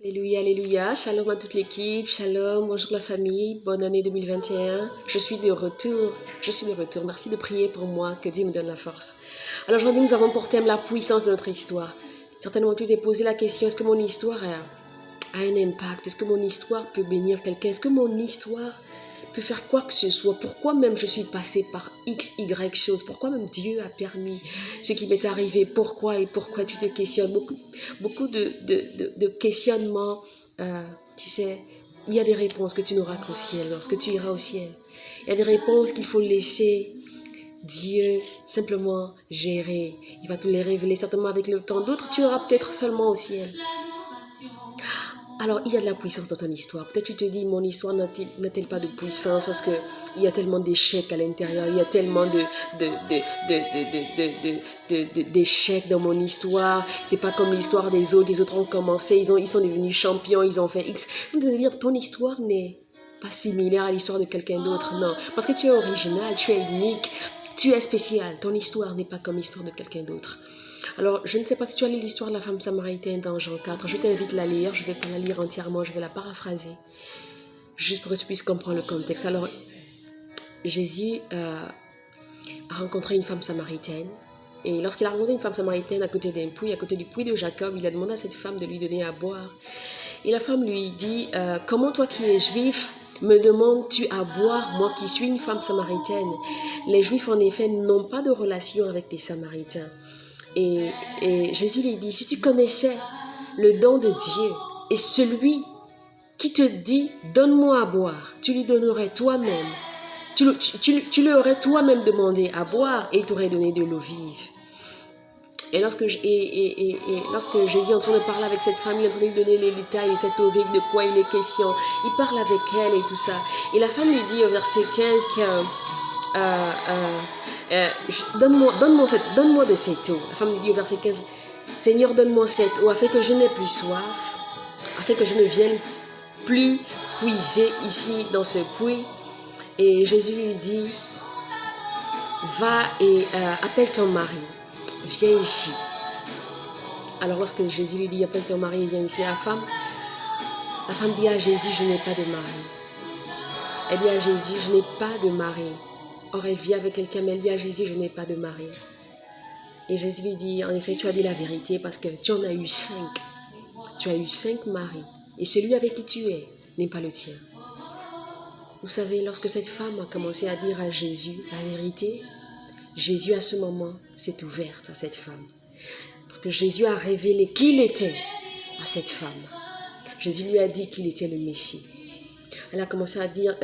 Alléluia, alléluia, shalom à toute l'équipe, shalom, bonjour la famille, bonne année 2021. Je suis de retour, merci de prier pour moi, que Dieu me donne la force. Alors aujourd'hui nous avons pour thème la puissance de notre histoire. Certainement tu t'es posé la question, est-ce que mon histoire a un impact? Est-ce que mon histoire peut bénir quelqu'un? Est-ce que mon histoire peut faire quoi que ce soit? Pourquoi même je suis passée par X, Y chose? Pourquoi même Dieu a permis ce qui m'est arrivé? Pourquoi et pourquoi tu te questionnes? Beaucoup de questionnements. Tu sais, il y a des réponses que tu n'auras qu'au ciel, lorsque tu iras au ciel. Il y a des réponses qu'il faut laisser Dieu simplement gérer. Il va te les révéler certainement avec le temps. D'autres, tu auras peut-être seulement au ciel. Alors, il y a de la puissance dans ton histoire. Peut-être tu te dis, mon histoire n'a-t-elle pas de puissance parce qu'il y a tellement d'échecs à l'intérieur, il y a tellement d'échecs dans mon histoire. C'est pas comme l'histoire des autres. Les autres ont commencé, ils sont devenus champions, ils ont fait X. Donc, de dire, ton histoire n'est pas similaire à l'histoire de quelqu'un d'autre, non. Parce que tu es original, tu es unique, tu es spécial. Ton histoire n'est pas comme l'histoire de quelqu'un d'autre. Alors, je ne sais pas si tu as lu l'histoire de la femme samaritaine dans Jean 4. Je t'invite à la lire. Je ne vais pas la lire entièrement, je vais la paraphraser. Juste pour que tu puisses comprendre le contexte. Alors, Jésus a rencontré une femme samaritaine. Et lorsqu'il a rencontré une femme samaritaine à côté d'un puits, à côté du puits de Jacob, il a demandé à cette femme de lui donner à boire. Et la femme lui dit, comment toi qui es juif, me demandes-tu à boire, moi qui suis une femme samaritaine? Les juifs, en effet, n'ont pas de relation avec les samaritains. Et Jésus lui dit, si tu connaissais le don de Dieu et celui qui te dit, donne-moi à boire, tu lui donnerais toi-même, tu lui aurais toi-même demandé à boire et il t'aurait donné de l'eau vive. Et lorsque Jésus est en train de parler avec cette femme, il est en train de lui donner les détails de cette eau vive, de quoi il est question, il parle avec elle et tout ça. Et la femme lui dit au verset 15 que... donne-moi de cette eau. La femme lui dit au verset 15, Seigneur, donne-moi cette eau afin que je n'ai plus soif, afin que je ne vienne plus puiser ici dans ce puits. Et Jésus lui dit, va et appelle ton mari, viens ici. Alors lorsque Jésus lui dit, appelle ton mari, viens ici, la femme dit à Jésus, je n'ai pas de mari. Elle dit à Jésus, je n'ai pas de mari. Or, elle vit avec quelqu'un, mais elle dit à Jésus, je n'ai pas de mari. Et Jésus lui dit, en effet, tu as dit la vérité parce que tu en as eu 5. Tu as eu 5 maris. Et celui avec qui tu es n'est pas le tien. Vous savez, lorsque cette femme a commencé à dire à Jésus la vérité, Jésus à ce moment s'est ouvert à cette femme. Parce que Jésus a révélé qui il était à cette femme. Jésus lui a dit qu'il était le Messie. Elle a commencé à dire,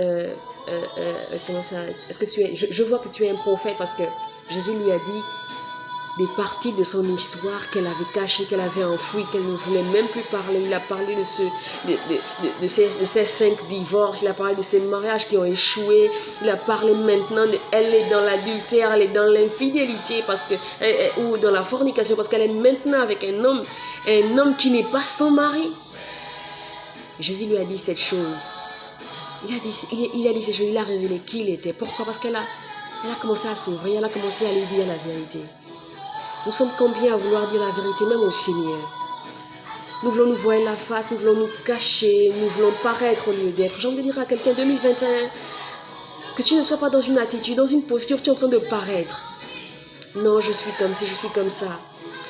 est-ce que tu es, je vois que tu es un prophète parce que Jésus lui a dit des parties de son histoire qu'elle avait cachées, qu'elle avait enfouies, qu'elle ne voulait même plus parler. Il a parlé de ces 5 divorces, il a parlé de ces mariages qui ont échoué, il a parlé maintenant elle est dans l'adultère, elle est dans l'infidélité ou dans la fornication parce qu'elle est maintenant avec un homme qui n'est pas son mari. Jésus lui a dit cette chose. Il a dit ces choses, il a révélé qui il était. Pourquoi? Parce qu'elle a commencé à s'ouvrir, elle a commencé à lui dire la vérité. Nous sommes combien à vouloir dire la vérité, même au Seigneur? Nous voulons nous voir la face, nous voulons nous cacher, nous voulons paraître au lieu d'être. J'ai envie de dire à quelqu'un 2021, que tu ne sois pas dans une attitude, dans une posture, tu es en train de paraître. Non, je suis comme ci, je suis comme ça.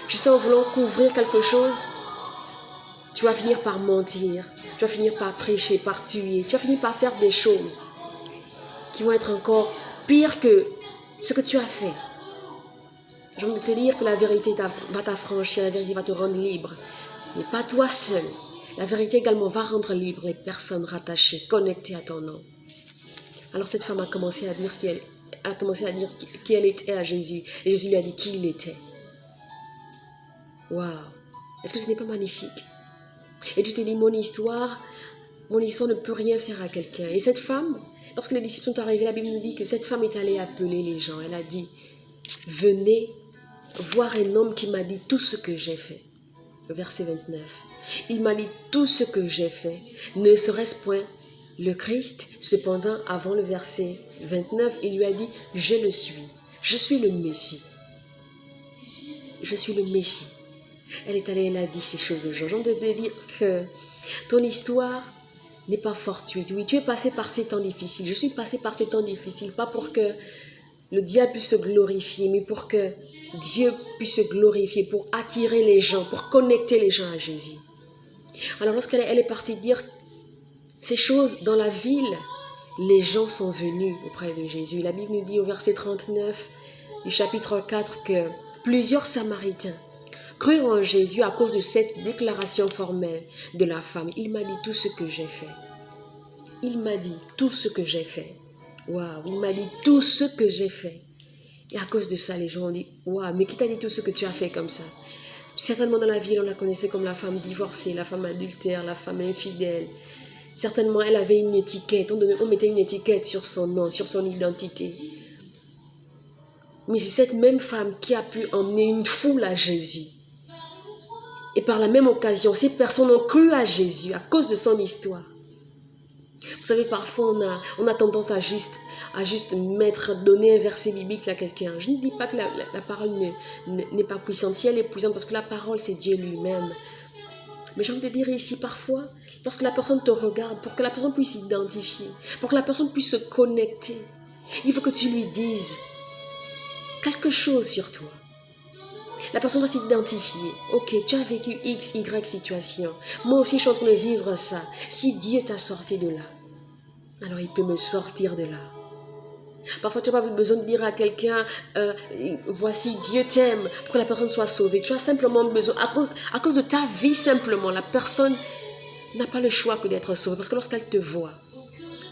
Je sais en voulant couvrir quelque chose, tu vas finir par mentir, tu vas finir par tricher, par tuer, tu vas finir par faire des choses qui vont être encore pires que ce que tu as fait. J'ai envie de te dire que la vérité va t'affranchir, la vérité va te rendre libre, mais pas toi seul. La vérité également va rendre libre les personnes rattachées, connectées à ton nom. Alors cette femme a commencé à dire qui elle était à Jésus, et Jésus lui a dit qui il était. Waouh! Est-ce que ce n'est pas magnifique? Et tu te dis, mon histoire ne peut rien faire à quelqu'un. Et cette femme, lorsque les disciples sont arrivés, la Bible nous dit que cette femme est allée appeler les gens. Elle a dit, venez voir un homme qui m'a dit tout ce que j'ai fait. Verset 29. Il m'a dit tout ce que j'ai fait. Ne serait-ce point le Christ? Cependant, avant le verset 29, il lui a dit, je le suis. Je suis le Messie. Je suis le Messie. Elle est allée, elle a dit ces choses aux gens. J'ai envie de te dire que ton histoire n'est pas fortuite. Oui, tu es passé par ces temps difficiles. Je suis passée par ces temps difficiles, pas pour que le diable puisse se glorifier, mais pour que Dieu puisse se glorifier, pour attirer les gens, pour connecter les gens à Jésus. Alors lorsqu'elle est partie dire ces choses dans la ville, les gens sont venus auprès de Jésus. La Bible nous dit au verset 39 du chapitre 4 que plusieurs Samaritains crurent en Jésus à cause de cette déclaration formelle de la femme. Il m'a dit tout ce que j'ai fait. Il m'a dit tout ce que j'ai fait. Waouh, il m'a dit tout ce que j'ai fait. Et à cause de ça, les gens ont dit, waouh, mais qui t'a dit tout ce que tu as fait comme ça? Certainement dans la ville, on la connaissait comme la femme divorcée, la femme adultère, la femme infidèle. Certainement, elle avait une étiquette. On mettait une étiquette sur son nom, sur son identité. Mais c'est cette même femme qui a pu emmener une foule à Jésus. Et par la même occasion, ces personnes ont cru à Jésus à cause de son histoire. Vous savez, parfois, on a tendance à juste donner un verset biblique à quelqu'un. Je ne dis pas que la parole n'est pas puissante. Si elle est puissante, parce que la parole, c'est Dieu lui-même. Mais j'ai envie de dire ici, parfois, lorsque la personne te regarde, pour que la personne puisse s'identifier, pour que la personne puisse se connecter, il faut que tu lui dises quelque chose sur toi. La personne va s'identifier. Ok, tu as vécu X, Y situation. Moi aussi, je suis en train de vivre ça. Si Dieu t'a sorti de là, alors il peut me sortir de là. Parfois, tu n'as pas besoin de dire à quelqu'un, voici Dieu t'aime, pour que la personne soit sauvée. Tu as simplement besoin, à cause de ta vie simplement, la personne n'a pas le choix que d'être sauvée. Parce que lorsqu'elle te voit,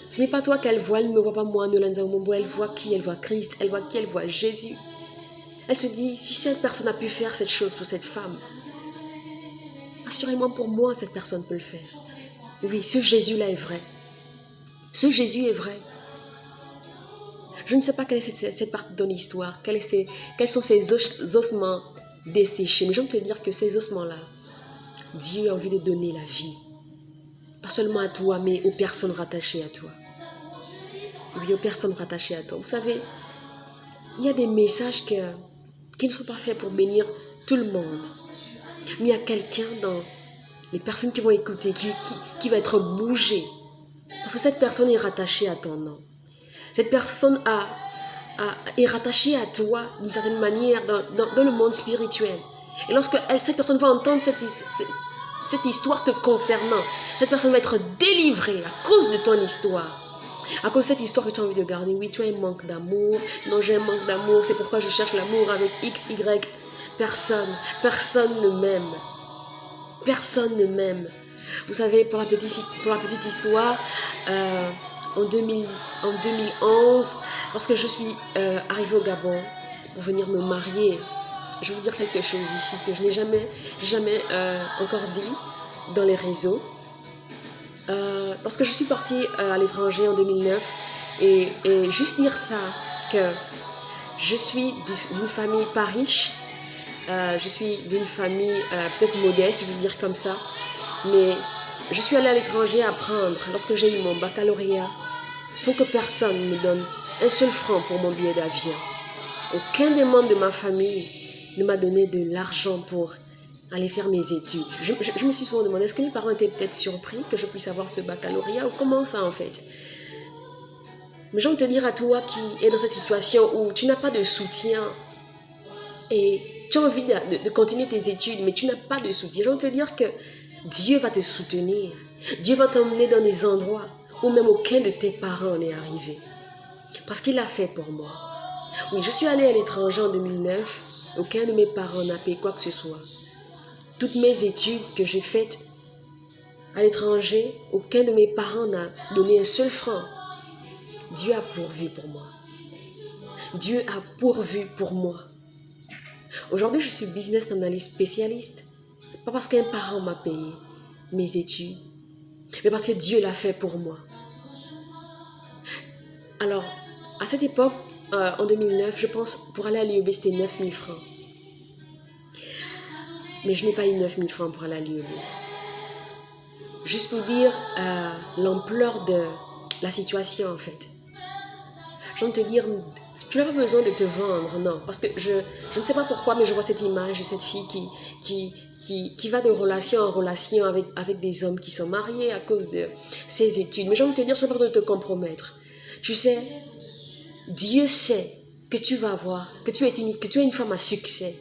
ce n'est pas toi qu'elle voit, elle ne me voit pas moi, elle voit qui? Elle voit Christ, elle voit qui? Elle voit Jésus. Elle se dit, si cette personne a pu faire cette chose pour cette femme, assurément pour moi, cette personne peut le faire. Oui, ce Jésus-là est vrai. Ce Jésus est vrai. Je ne sais pas quelle est cette partie de ton histoire, quels sont ces ossements desséchés. Mais je veux te dire que ces ossements-là, Dieu a envie de donner la vie. Pas seulement à toi, mais aux personnes rattachées à toi. Oui, aux personnes rattachées à toi. Vous savez, il y a des messages qui ne sont pas faits pour bénir tout le monde. Mais il y a quelqu'un dans les personnes qui vont écouter, qui va être bougé. Parce que cette personne est rattachée à ton nom. Cette personne est rattachée à toi d'une certaine manière dans le monde spirituel. Et lorsque cette personne va entendre cette histoire te concernant, cette personne va être délivrée à cause de ton histoire. À cause de cette histoire que tu as envie de garder. Oui, tu as un manque d'amour. Non, j'ai un manque d'amour. C'est pourquoi je cherche l'amour avec X, Y. Personne ne m'aime. Personne ne m'aime. Vous savez, pour la petite histoire, en 2011, lorsque je suis arrivée au Gabon pour venir me marier, je vais vous dire quelque chose ici que je n'ai jamais encore dit dans les réseaux. Parce que je suis partie à l'étranger en 2009 et juste dire ça, que je suis d'une famille pas riche, je suis d'une famille peut-être modeste, je vais dire comme ça, mais je suis allée à l'étranger apprendre lorsque j'ai eu mon baccalauréat sans que personne me donne un seul franc pour mon billet d'avion. Aucun des membres de ma famille ne m'a donné de l'argent pour aller faire mes études. Je me suis souvent demandé, est-ce que mes parents étaient peut-être surpris que je puisse avoir ce baccalauréat ou comment ça en fait? Mais j'ai envie de te dire à toi qui es dans cette situation où tu n'as pas de soutien et tu as envie de continuer tes études mais tu n'as pas de soutien. J'ai envie de te dire que Dieu va te soutenir. Dieu va t'emmener dans des endroits où même aucun de tes parents n'est arrivé. Parce qu'il l'a fait pour moi. Oui, je suis allée à l'étranger en 2009. Aucun de mes parents n'a payé quoi que ce soit. Toutes mes études que j'ai faites à l'étranger, aucun de mes parents n'a donné un seul franc. Dieu a pourvu pour moi. Dieu a pourvu pour moi. Aujourd'hui, je suis business analyst spécialiste. Pas parce qu'un parent m'a payé mes études, mais parce que Dieu l'a fait pour moi. Alors, à cette époque, en 2009, je pense, pour aller à l'UEB, c'était 9 000 francs. Mais je n'ai pas eu 9 000 francs pour aller à l'UEB. Juste pour dire l'ampleur de la situation, en fait. Je vais te dire, Tu n'as pas besoin de te vendre, non. Parce que je ne sais pas pourquoi, mais je vois cette image de cette fille qui va de relation en relation avec des hommes qui sont mariés à cause de ses études. Mais j'ai envie de te dire, c'est pas de te compromettre. Tu sais, Dieu sait que tu vas voir, que tu es une femme à succès.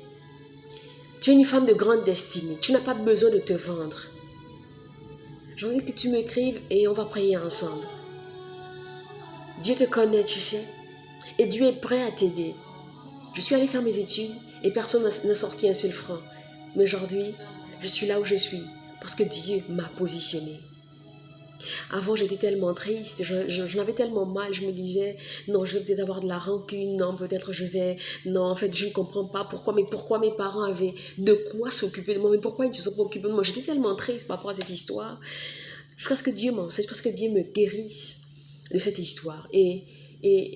Tu es une femme de grande destinée. Tu n'as pas besoin de te vendre. J'ai envie que tu m'écrives et on va prier ensemble. Dieu te connaît, tu sais. Et Dieu est prêt à t'aider. Je suis allée faire mes études et personne n'a sorti un seul franc. Mais aujourd'hui, je suis là où je suis parce que Dieu m'a positionnée. Avant, j'étais tellement triste, j'en avais tellement mal, je me disais, non, je vais peut-être avoir de la rancune, non, peut-être je vais, non, en fait, je ne comprends pas pourquoi mes parents avaient de quoi s'occuper de moi, mais pourquoi ils ne se sont pas occupés de moi. J'étais tellement triste par rapport à cette histoire, jusqu'à ce que Dieu m'enseigne, jusqu'à ce que Dieu me guérisse de cette histoire. Et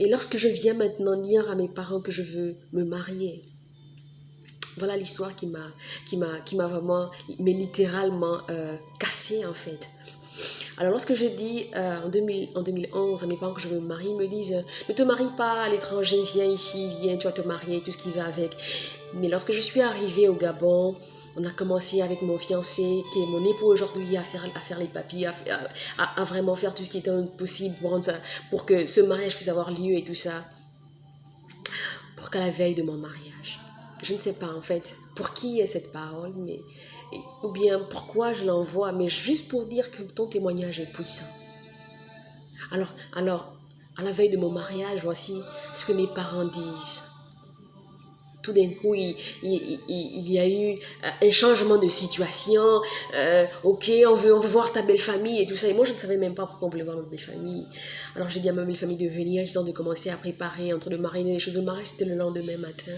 lorsque je viens maintenant dire à mes parents que je veux me marier, voilà l'histoire qui m'a vraiment, mais littéralement cassée en fait. Alors lorsque je dis en 2011 à mes parents que je veux me marier, ils me disent ne te marie pas à l'étranger, viens ici, viens, tu vas te marier, tout ce qui va avec. Mais lorsque je suis arrivée au Gabon, on a commencé avec mon fiancé, qui est mon époux aujourd'hui, à faire les papiers, à vraiment faire tout ce qui était possible pour que ce mariage puisse avoir lieu et tout ça. Pour qu'à la veille de mon mariage, je ne sais pas en fait pour qui est cette parole, mais ou bien pourquoi je l'envoie, mais juste pour dire que ton témoignage est puissant. Alors, à la veille de mon mariage, voici ce que mes parents disent. Tout d'un coup, il y a eu un changement de situation. Ok, on veut voir ta belle famille et tout ça. Et moi, je ne savais même pas pourquoi on voulait voir ma belle famille. Alors, j'ai dit à ma belle famille de venir, ils ont de commencer à préparer, en train de mariner les choses. Le mariage, c'était le lendemain matin.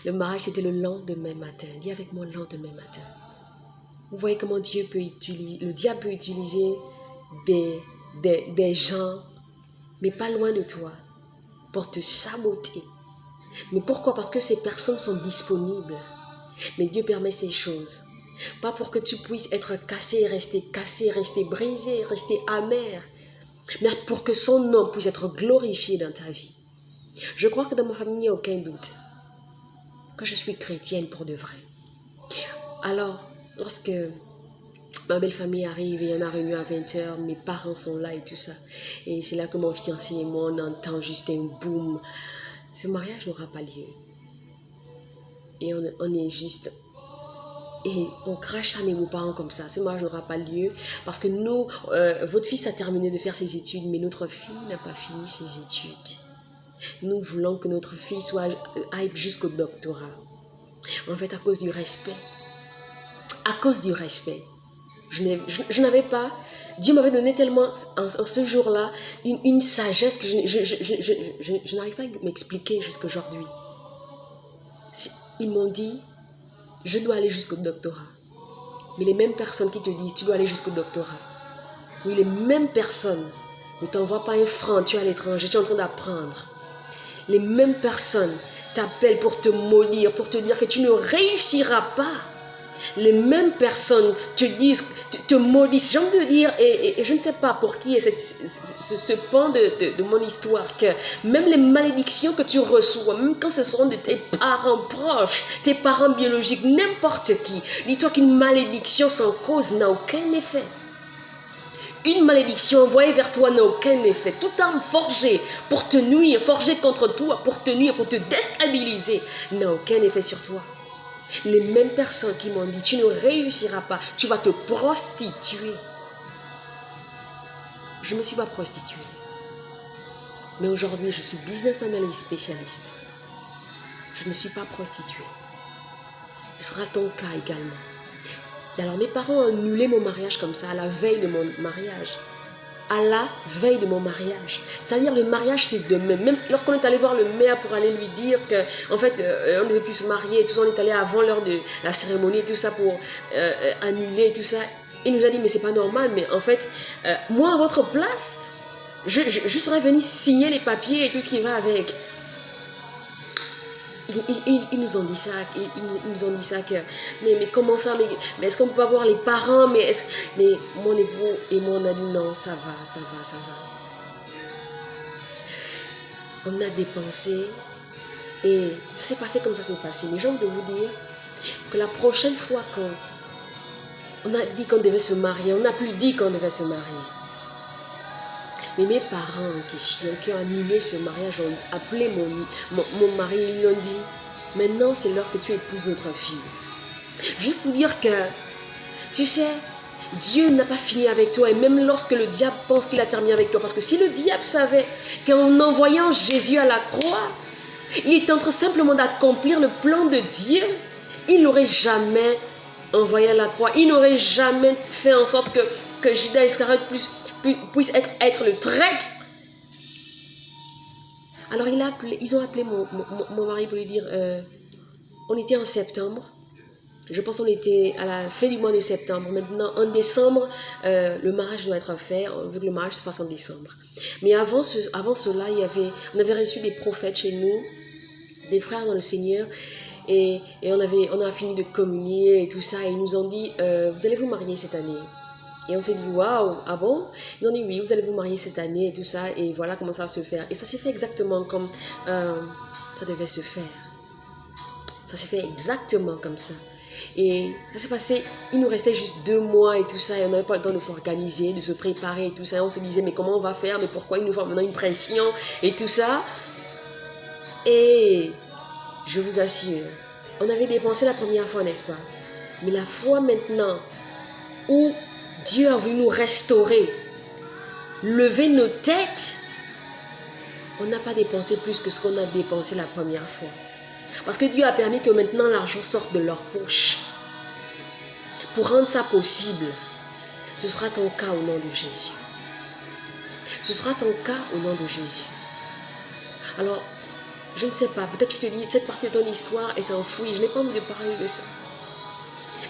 Le mariage, c'était le lendemain matin. Dis avec moi, le lendemain matin. Vous voyez comment Dieu peut utiliser, le diable peut utiliser des gens, mais pas loin de toi, pour te saboter. Mais pourquoi? Parce que ces personnes sont disponibles. Mais Dieu permet ces choses. Pas pour que tu puisses être cassé, rester brisé, rester amer, mais pour que son nom puisse être glorifié dans ta vie. Je crois que dans ma famille, il n'y a aucun doute que je suis chrétienne pour de vrai. Alors, lorsque ma belle famille arrive et on a réunion à 20h, mes parents sont là et tout ça. Et c'est là que mon fiancé et moi, on entend juste un boum. Ce mariage n'aura pas lieu. Et on est juste... Et on crache ça à mes parents comme ça. Ce mariage n'aura pas lieu parce que nous, votre fils a terminé de faire ses études, mais notre fille n'a pas fini ses études. Nous voulons que notre fille aille jusqu'au doctorat. En fait, à cause du respect. À cause du respect. Je n'avais pas... Dieu m'avait donné tellement, en ce jour-là, une sagesse que je n'arrive pas à m'expliquer jusqu'à aujourd'hui. Ils m'ont dit, je dois aller jusqu'au doctorat. Mais les mêmes personnes qui te disent, tu dois aller jusqu'au doctorat. Oui, les mêmes personnes ne t'envoient pas un franc, tu es à l'étranger, tu es en train d'apprendre. Les mêmes personnes t'appellent pour te maudire, pour te dire que tu ne réussiras pas. Les mêmes personnes te disent, te maudissent. J'ai envie de dire, et je ne sais pas pour qui est ce pan de mon histoire, que même les malédictions que tu reçois, même quand ce seront de tes parents proches, tes parents biologiques, n'importe qui, dis-toi qu'une malédiction sans cause n'a aucun effet. Une malédiction envoyée vers toi n'a aucun effet. Toute arme forgée pour te nuire, forgée contre toi, pour te nuire, pour te déstabiliser, n'a aucun effet sur toi. Les mêmes personnes qui m'ont dit, tu ne réussiras pas, tu vas te prostituer. Je ne me suis pas prostituée. Mais aujourd'hui, je suis business analyst spécialiste. Je ne me suis pas prostituée. Ce sera ton cas également. Et alors mes parents ont annulé mon mariage comme ça, à la veille de mon mariage. À la veille de mon mariage. C'est-à-dire le mariage c'est demain. Même lorsqu'on est allé voir le maire pour aller lui dire qu'en fait on ne devait plus se marier et tout ça, on est allé avant l'heure de la cérémonie et tout ça pour annuler et tout ça. Il nous a dit mais c'est pas normal, mais en fait moi à votre place, je serais venu signer les papiers et tout ce qui va avec. Ils nous ont dit ça, mais comment ça, mais est-ce qu'on ne peut pas voir les parents, mais mon époux et moi on a dit non, ça va. on a dépensé et ça s'est passé comme ça s'est passé. Mais j'ai envie de vous dire que la prochaine fois quand on a dit qu'on devait se marier, on n'a plus dit qu'on devait se marier. Mais mes parents en question qui ont animé ce mariage ont appelé mon mari et ils lui ont dit maintenant c'est l'heure que tu épouses notre fille. Juste pour dire que, tu sais, Dieu n'a pas fini avec toi et même lorsque le diable pense qu'il a terminé avec toi. Parce que si le diable savait qu'en envoyant Jésus à la croix, il est en train simplement d'accomplir le plan de Dieu, il n'aurait jamais envoyé à la croix. Il n'aurait jamais fait en sorte que Judas Iscariote puisse être le traître. Alors ils ont appelé mon mari pour lui dire, on était en septembre. Je pense qu'on était à la fin du mois de septembre. Maintenant, en décembre, le mariage doit être fait. On veut que le mariage se fasse en décembre. Mais avant cela, on avait reçu des prophètes chez nous, des frères dans le Seigneur. Et on a fini de communier et tout ça. Et ils nous ont dit, vous allez vous marier cette année. Et on s'est dit, waouh, ah bon? Ils ont dit, oui, vous allez vous marier cette année et tout ça. Et voilà comment ça va se faire. Et ça s'est fait exactement comme ça devait se faire. Ça s'est fait exactement comme ça. Et ça s'est passé, il nous restait juste 2 mois et tout ça, et on n'avait pas le temps de s'organiser, de se préparer et tout ça. On se disait, mais comment on va faire, mais pourquoi il nous faut maintenant une pression et tout ça. Et je vous assure, on avait dépensé la première fois, n'est-ce pas? Mais la fois maintenant où Dieu a voulu nous restaurer, lever nos têtes, on n'a pas dépensé plus que ce qu'on a dépensé la première fois. Parce que Dieu a permis que maintenant l'argent sorte de leur poche. Pour rendre ça possible, ce sera ton cas au nom de Jésus. Ce sera ton cas au nom de Jésus. Alors, je ne sais pas, peut-être tu te dis, cette partie de ton histoire est enfouie, je n'ai pas envie de parler de ça.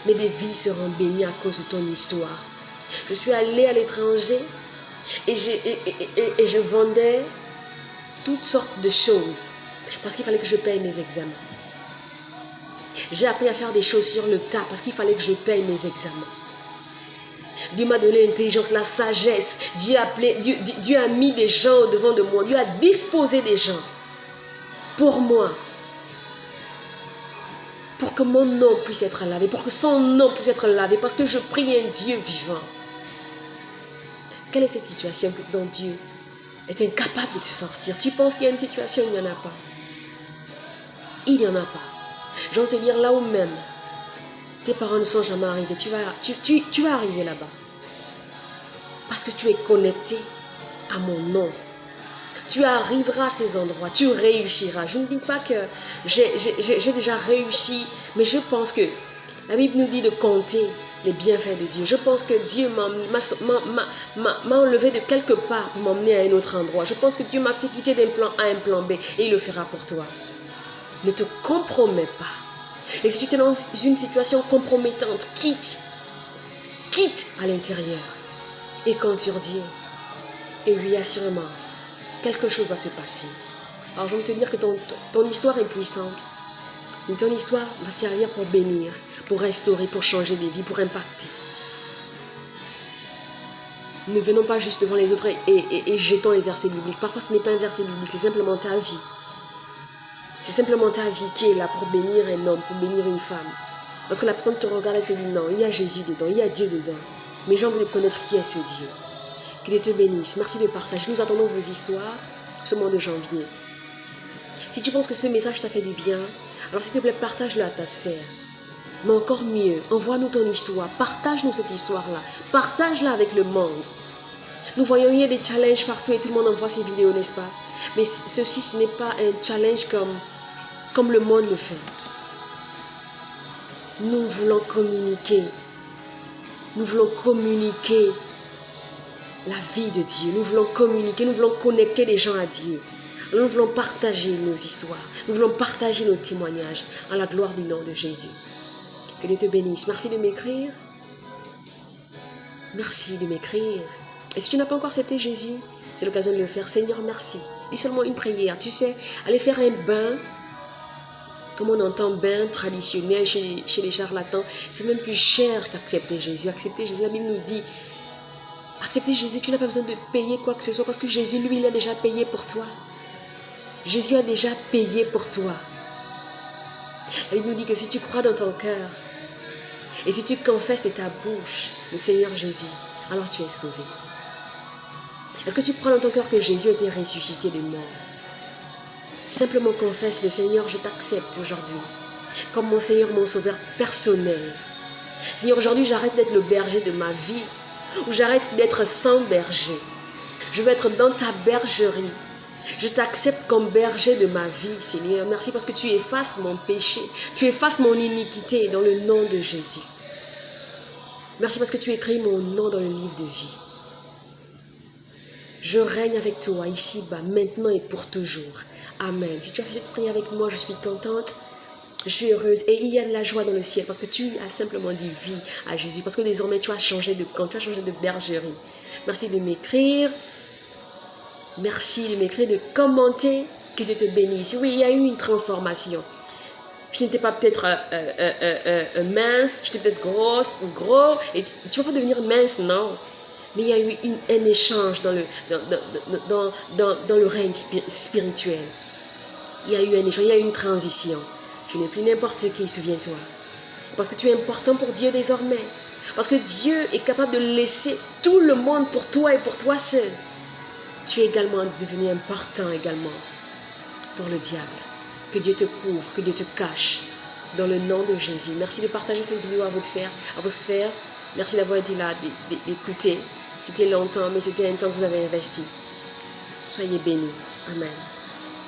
Mais des vies seront bénies à cause de ton histoire. Je suis allée à l'étranger et je vendais toutes sortes de choses. Parce qu'il fallait que je paye mes examens. J'ai appris à faire des choses sur le tas parce qu'il fallait que je paye mes examens. Dieu m'a donné l'intelligence, la sagesse. Dieu a mis des gens au devant de moi. Dieu a disposé des gens pour moi. Pour que mon nom puisse être lavé. Pour que son nom puisse être lavé. Parce que je prie un Dieu vivant. Quelle est cette situation dont Dieu est incapable de sortir? Tu penses qu'il y a une situation, il n'y en a pas. Il n'y en a pas. Je vais te dire là où même tes parents ne sont jamais arrivés. Tu vas arriver là-bas. Parce que tu es connecté à mon nom. Tu arriveras à ces endroits. Tu réussiras. Je ne dis pas que j'ai déjà réussi. Mais je pense que la Bible nous dit de compter les bienfaits de Dieu. Je pense que Dieu m'a enlevé de quelque part pour m'emmener à un autre endroit. Je pense que Dieu m'a fait quitter d'un plan A à un plan B. Et il le fera pour toi. Ne te compromets pas. Et si tu es dans une situation compromettante, quitte à l'intérieur et compte sur Dieu. Et oui, assurément, quelque chose va se passer. Alors je veux te dire que ton histoire est puissante. Mais ton histoire va servir pour bénir, pour restaurer, pour changer des vies, pour impacter. Ne venons pas juste devant les autres et jetons les versets bibliques. Parfois ce n'est pas un verset biblique, c'est simplement ta vie. C'est simplement ta vie qui est là pour bénir un homme, pour bénir une femme. Parce que la personne te regarde et se dit non, il y a Jésus dedans, il y a Dieu dedans. Mais j'ai envie de connaître qui est ce Dieu. Qu'il te bénisse. Merci de partager. Nous attendons vos histoires ce mois de janvier. Si tu penses que ce message t'a fait du bien, alors s'il te plaît, partage-le à ta sphère. Mais encore mieux, envoie-nous ton histoire. Partage-nous cette histoire-là. Partage-la avec le monde. Nous voyons, il y a des challenges partout et tout le monde envoie ses vidéos, n'est-ce pas? Mais ceci, ce n'est pas un challenge comme le monde le fait. Nous voulons communiquer. Nous voulons communiquer la vie de Dieu. Nous voulons communiquer, nous voulons connecter les gens à Dieu. Nous voulons partager nos histoires. Nous voulons partager nos témoignages à la gloire du nom de Jésus. Que Dieu te bénisse. Merci de m'écrire. Merci de m'écrire. Et si tu n'as pas encore accepté Jésus, c'est l'occasion de le faire. Seigneur, merci. Dis seulement une prière. Tu sais, aller faire un bain, comme on entend bain traditionnel chez les charlatans, c'est même plus cher qu'accepter Jésus. Accepter Jésus, la Bible nous dit, accepter Jésus, tu n'as pas besoin de payer quoi que ce soit parce que Jésus, lui, il a déjà payé pour toi. Jésus a déjà payé pour toi. La Bible nous dit que si tu crois dans ton cœur et si tu confesses de ta bouche le Seigneur Jésus, alors tu es sauvé. Est-ce que tu crois dans ton cœur que Jésus a été ressuscité des morts? Simplement confesse le Seigneur, je t'accepte aujourd'hui comme mon Seigneur, mon Sauveur personnel. Seigneur, aujourd'hui j'arrête d'être le berger de ma vie ou j'arrête d'être sans berger. Je veux être dans ta bergerie. Je t'accepte comme berger de ma vie, Seigneur. Merci parce que tu effaces mon péché. Tu effaces mon iniquité dans le nom de Jésus. Merci parce que tu écris mon nom dans le livre de vie. Je règne avec toi ici-bas, maintenant et pour toujours. Amen. Si tu as fait cette prière avec moi, je suis contente. Je suis heureuse et il y a de la joie dans le ciel parce que tu as simplement dit oui à Jésus. Parce que désormais tu as changé de camp, tu as changé de bergerie. Merci de m'écrire. Merci de m'écrire, de commenter, que Dieu te bénisse. Oui, il y a eu une transformation. Je n'étais pas peut-être mince, j'étais peut-être grosse ou gros. Et tu ne vas pas devenir mince, non. Mais il y a eu un échange dans le règne spirituel. Il y a eu un échange, il y a eu une transition. Tu n'es plus n'importe qui, souviens-toi. Parce que tu es important pour Dieu désormais. Parce que Dieu est capable de laisser tout le monde pour toi et pour toi seul. Tu es également devenu important également pour le diable. Que Dieu te couvre, que Dieu te cache dans le nom de Jésus. Merci de partager cette vidéo à vos sphères. Merci d'avoir été là, d'écouter. C'était longtemps, mais c'était un temps que vous avez investi. Soyez bénis. Amen.